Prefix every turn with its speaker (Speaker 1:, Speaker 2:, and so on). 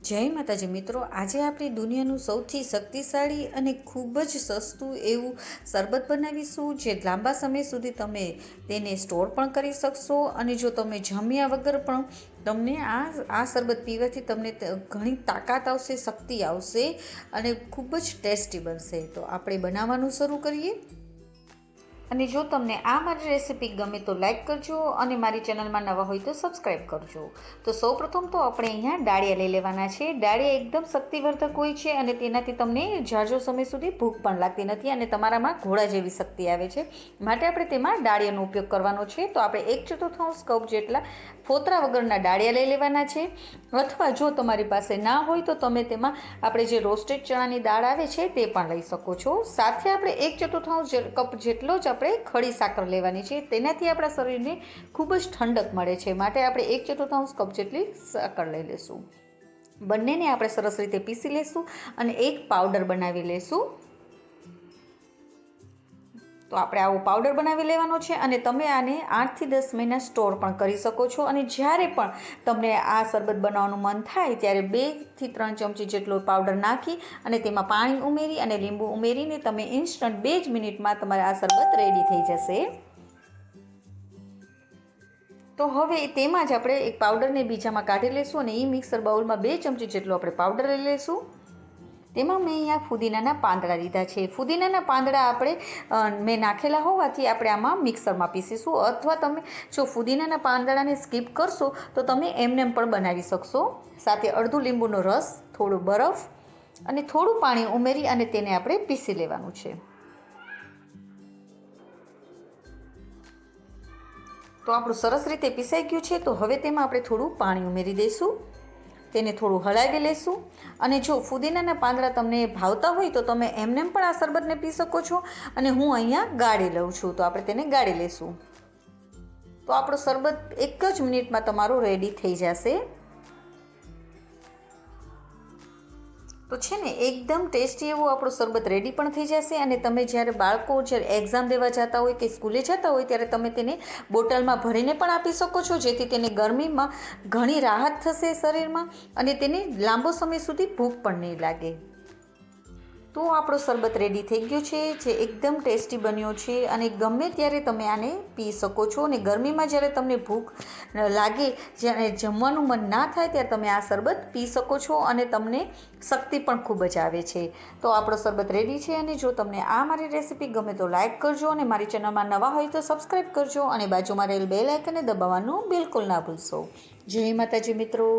Speaker 1: જય માતાજી મિત્રો, આજે આપણે દુનિયાનું સૌથી શક્તિશાળી અને ખૂબ જ સસ્તું એવું શરબત બનાવીશું, જે લાંબા સમય સુધી તમે તેને સ્ટોર પણ કરી શકશો. અને જો તમે જમ્યા વગર પણ તમને આ શરબત પીવાથી તમને ઘણી તાકાત આવશે, શક્તિ આવશે અને ખૂબ જ ટેસ્ટી બનશે. તો આપણે બનાવવાનું શરૂ કરીએ. અને જો તમને આ મારી રેસીપી ગમે તો લાઈક કરજો અને મારી ચેનલમાં નવા હોય તો સબસ્ક્રાઈબ કરજો. તો સૌપ્રથમ તો આપણે અહીંયા ડાળિયા લઈ લેવાના છે. ડાળિયા એકદમ શક્તિવર્ધક હોય છે અને તેનાથી તમને ઝાઝો સમય સુધી ભૂખ પણ લાગતી નથી અને તમારામાં ઘોડા જેવી શક્તિ આવે છે. માટે આપણે તેમાં ડાળિયાનો ઉપયોગ કરવાનો છે. તો આપણે 1/4 કપ જેટલા ફોતરા વગરના ડાળિયા લઈ લેવાના છે. અથવા જો તમારી પાસે ના હોય તો તમે તેમાં આપણે જે રોસ્ટેડ ચણાની દાળ આવે છે તે પણ લઈ શકો છો. સાથે આપણે 1/4 કપ જેટલો જ આપણે ખડી સાકર લેવાની છે. તેનાથી આપણા શરીરને ખૂબ જ ઠંડક મળે છે. માટે આપણે 1/4 કપ જેટલી સાકર લઈ લઈશું. બંનેને આપણે સરસ રીતે પીસી લઈશું અને એક પાવડર બનાવી લઈશું. તો આપણે આવો પાવડર બનાવી લેવાનો છે અને તમે આને 8 થી 10 મહિના સ્ટોર પણ કરી શકો છો. અને જ્યારે પણ તમને આ શરબત બનાવવાનું મન થાય ત્યારે 2 થી 3 ચમચી જેટલો પાવડર નાખી અને તેમાં પાણી ઉમેરી અને લીંબુ ઉમેરીને તમે ઇન્સ્ટન્ટ 2 જ મિનિટમાં તમારે આ શરબત રેડી થઈ જશે. તો હવે તેમાં જ આપણે એક પાવડરને બીજામાં કાઢી લઈશું અને એ મિક્સર બાઉલમાં 2 ચમચી જેટલો આપણે પાવડર લઈ લઈશું. તેમાં મેં અહીંયા ફુદીનાના પાંદડા લીધા છે. ફુદીનાના પાંદડા મેં નાખેલા હોવાથી આપણે આમાં મિક્સરમાં પીસીશું. અથવા તમે જો ફુદીનાના પાંદડાને સ્કીપ કરશો તો તમે એમનેમ પણ બનાવી શકશો. સાથે અડધું લીંબુનો રસ, થોડું બરફ અને થોડું પાણી ઉમેરી અને તેને આપણે પીસી લેવાનું છે. તો આપણું સરસ રીતે પીસાઈ ગયું છે. તો હવે તેમાં આપણે થોડું પાણી ઉમેરી દઈશું. તેને થોડું હલાવી લઈશું. અને જો ફુદીનાના પાંદડા તમને ભાવતા હોય તો તમે એમનેમ પણ આ શરબતને પી શકો છો. અને હું અહીંયા ગાળી લઉં છું, તો આપણે તેને ગાળી લઈશું. તો આપણો શરબત 1 જ મિનિટમાં તમારો રેડી થઈ જશે. તો છે ને એકદમ ટેસ્ટી એવું આપણું શરબત રેડી પણ થઈ જશે. અને તમે જ્યારે બાળકો જ્યારે એક્ઝામ દેવા જતા હોય કે સ્કૂલે જતા હોય ત્યારે તમે તેને બોટલમાં ભરીને પણ આપી શકો છો, જેથી તેને ગરમીમાં ઘણી રાહત થશે શરીરમાં અને તેને લાંબો સમય સુધી ભૂખ પણ નહીં લાગે. તો આપણો શરબત રેડી થઈ ગયો છે, જે એકદમ ટેસ્ટી બન્યો છે અને ગમે ત્યારે તમે આને પી શકો છો. અને ગરમીમાં જ્યારે તમને ભૂખ લાગે, જ્યારે જમવાનું મન ના થાય ત્યારે તમે આ શરબત પી શકો છો અને તમને શક્તિ પણ ખૂબ જ આવે છે. તો આપણો શરબત રેડી છે. અને જો તમને આ મારી રેસીપી ગમે તો લાઈક કરજો અને મારી ચેનલમાં નવા હોય તો સબસ્ક્રાઈબ કરજો અને બાજુમાં રહેલ બેલ આઇકનને દબાવવાનું બિલકુલ ના ભૂલશો. જય માતાજી મિત્રો.